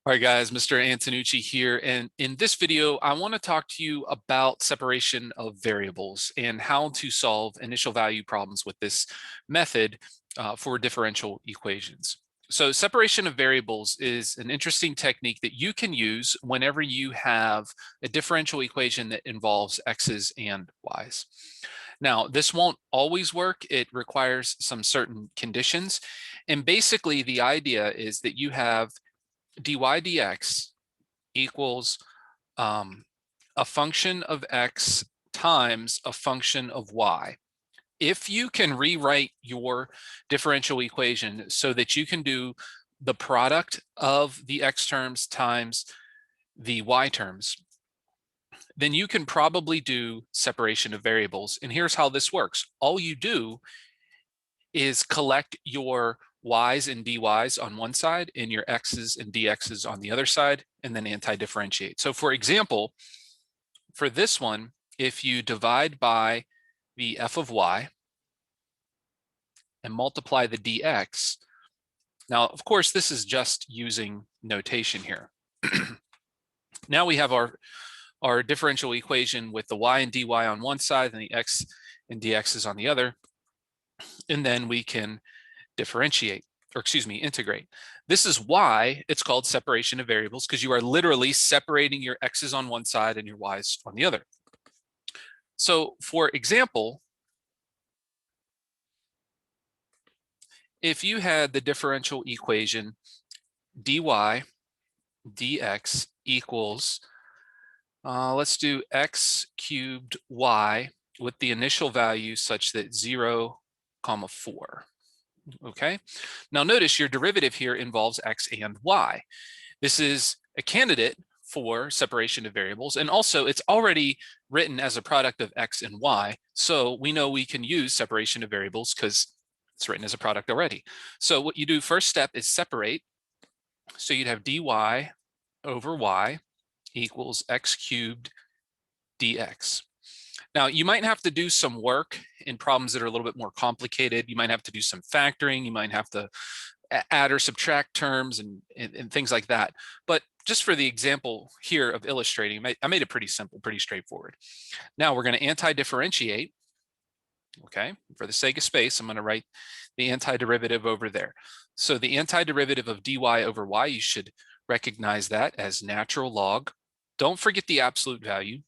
All right, guys, Mr. Antonucci here. And in this video, I want to talk to you about separation of variables and how to solve initial value problems with this method for differential equations. So separation of variables is an interesting technique that you can use whenever you have a differential equation that involves x's and y's. Now, this won't always work. It requires some certain conditions. And basically, the idea is that you have dy dx equals a function of x times a function of y. If you can rewrite your differential equation so that you can do the product of the x terms times the y terms, then you can probably do separation of variables. And here's how this works. All you do is collect your y's and dy's on one side and your x's and dx's on the other side, and then anti-differentiate. So for example, for this one, if you divide by the f of y and multiply the dx, now, of course, this is just using notation here. Now we have our differential equation with the y and dy on one side and the x and dx's on the other, and then we can differentiate, or excuse me, integrate. This is why it's called separation of variables, because you are literally separating your x's on one side and your y's on the other. So for example, if you had the differential equation dy dx equals, let's do x cubed y with the initial value such that 0, 4. Okay, now notice your derivative here involves x and y. This is a candidate for separation of variables, and also it's already written as a product of x and y, so we know we can use separation of variables because it's written as a product already. So what you do first step is separate. So you'd have dy over y equals x cubed dx. Now, you might have to do some work in problems that are a little bit more complicated. You might have to do some factoring. You might have to add or subtract terms and things like that. But just for the example here of illustrating, I made it pretty simple, pretty straightforward. Now we're going to anti-differentiate. Okay, for the sake of space, I'm going to write the antiderivative over there. So the antiderivative of dy over y, you should recognize that as natural log. Don't forget the absolute value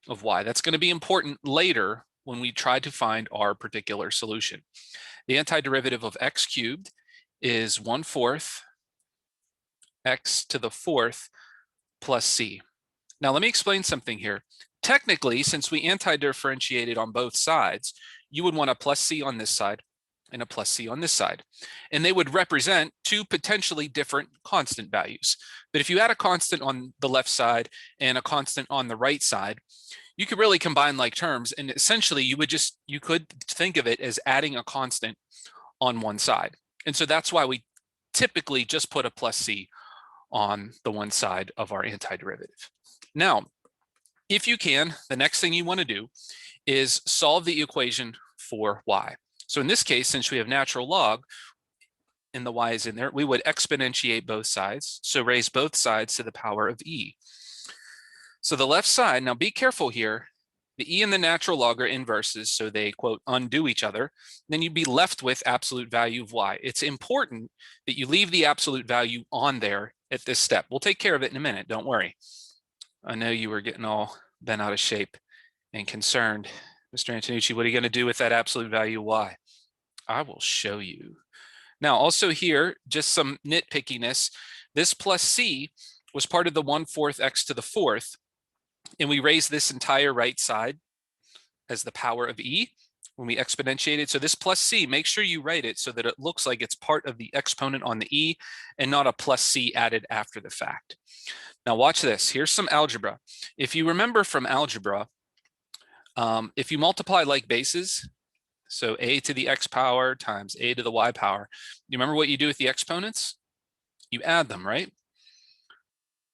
of y. That's going to be important later when we try to find our particular solution. The antiderivative of x cubed is 1/4 x to the 4th plus c. Now let me explain something here. Technically, since we anti-differentiated on both sides, you would want a plus c on this side and a plus c on this side. And they would represent two potentially different constant values. But if you had a constant on the left side and a constant on the right side, you could really combine like terms, and essentially you could think of it as adding a constant on one side. And so that's why we typically just put a plus c on the one side of our antiderivative. Now, if you can, the next thing you want to do is solve the equation for y. So in this case, since we have natural log and the y is in there, we would exponentiate both sides. So raise both sides to the power of e. So the left side, now be careful here, the e and the natural log are inverses, so they, quote, undo each other. Then you'd be left with absolute value of y. It's important that you leave the absolute value on there at this step. We'll take care of it in a minute, don't worry. I know you were getting all bent out of shape and concerned. Mr. Antonucci, what are you going to do with that absolute value y? I will show you. Now, also here, just some nitpickiness. This plus c was part of the 1/4 x to the 4th, and we raised this entire right side as the power of e when we exponentiated. So this plus c, make sure you write it so that it looks like it's part of the exponent on the e and not a plus c added after the fact. Now watch this. Here's some algebra. If you remember from algebra, if you multiply like bases, so a to the x power times a to the y power, you remember what you do with the exponents? You add them, right?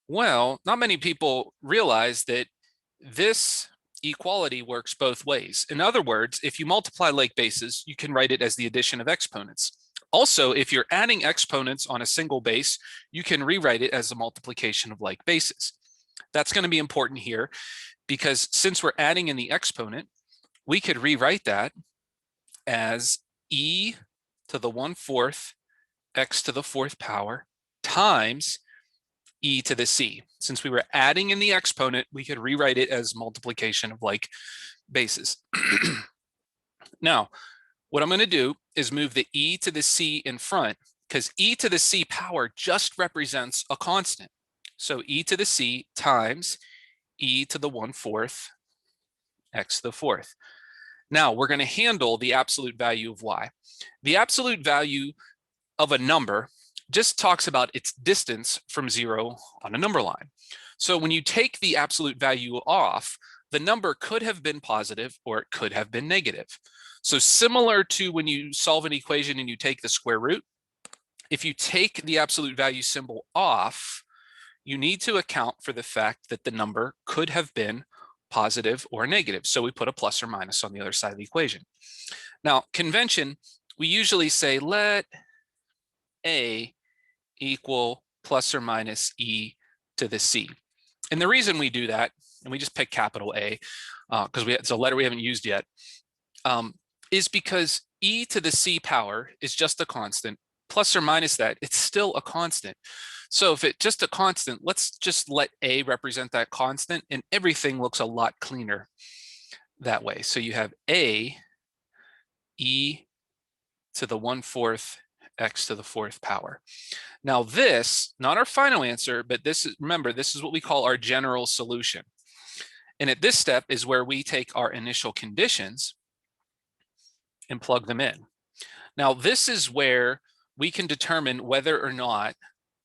Well, not many people realize that this equality works both ways. In other words, if you multiply like bases, you can write it as the addition of exponents. Also, if you're adding exponents on a single base, you can rewrite it as a multiplication of like bases. That's going to be important here because since we're adding in the exponent, we could rewrite that as e to the 1/4 x to the 4th power times e to the c. Since we were adding in the exponent, we could rewrite it as multiplication of like bases. Now, what I'm going to do is move the e to the c in front because e to the c power just represents a constant. So e to the c times e to the 1/4 x to the 4th. Now we're going to handle the absolute value of y. The absolute value of a number just talks about its distance from 0 on a number line. So when you take the absolute value off, the number could have been positive or it could have been negative. So similar to when you solve an equation and you take the square root, if you take the absolute value symbol off, you need to account for the fact that the number could have been positive or negative. So we put a plus or minus on the other side of the equation. Now, convention, we usually say let a equal plus or minus e to the c. And the reason we do that, and we just pick capital A, because it's a letter we haven't used yet, is because e to the c power is just a constant. Plus or minus that, it's still a constant. So if it's just a constant, let's just let a represent that constant, and everything looks a lot cleaner that way. So you have a e to the 1/4 x to the 4th power. Now this, not our final answer, but this is, remember, this is what we call our general solution. And at this step is where we take our initial conditions and plug them in. Now this is where we can determine whether or not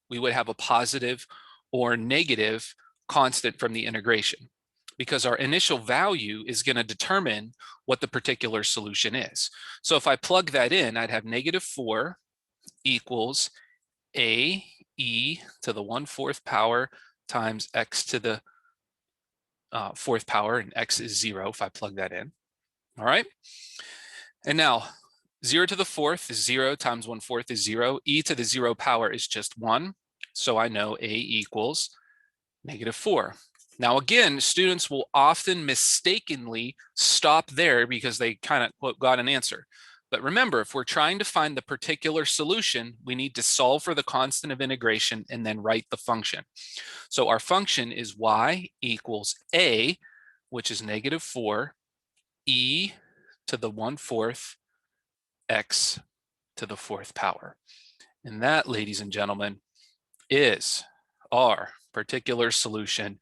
we would have a positive or negative constant from the integration, because our initial value is going to determine what the particular solution is. So if I plug that in, I'd have -4 equals a e to the 1/4 power times x to the 4th power, and x is 0 if I plug that in. All right. And now 0 to the 4th is 0 times 1/4 is 0. E to the 0 power is just 1. So I know a equals -4. Now, again, students will often mistakenly stop there because they kind of, quote, got an answer. But remember, if we're trying to find the particular solution, we need to solve for the constant of integration and then write the function. So our function is y equals a, which is -4, e to the 1/4 x to the 4th power. And that, ladies and gentlemen, is our particular solution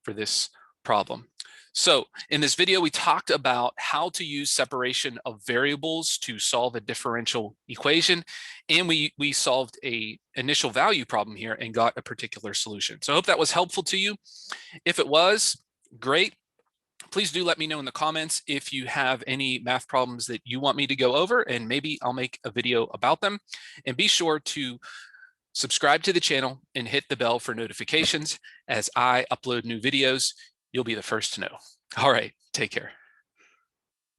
for this problem. So in this video, we talked about how to use separation of variables to solve a differential equation. And we solved an initial value problem here and got a particular solution. So I hope that was helpful to you. If it was, great. Please do let me know in the comments if you have any math problems that you want me to go over, and maybe I'll make a video about them. And be sure to subscribe to the channel and hit the bell for notifications. As I upload new videos, you'll be the first to know. All right, take care.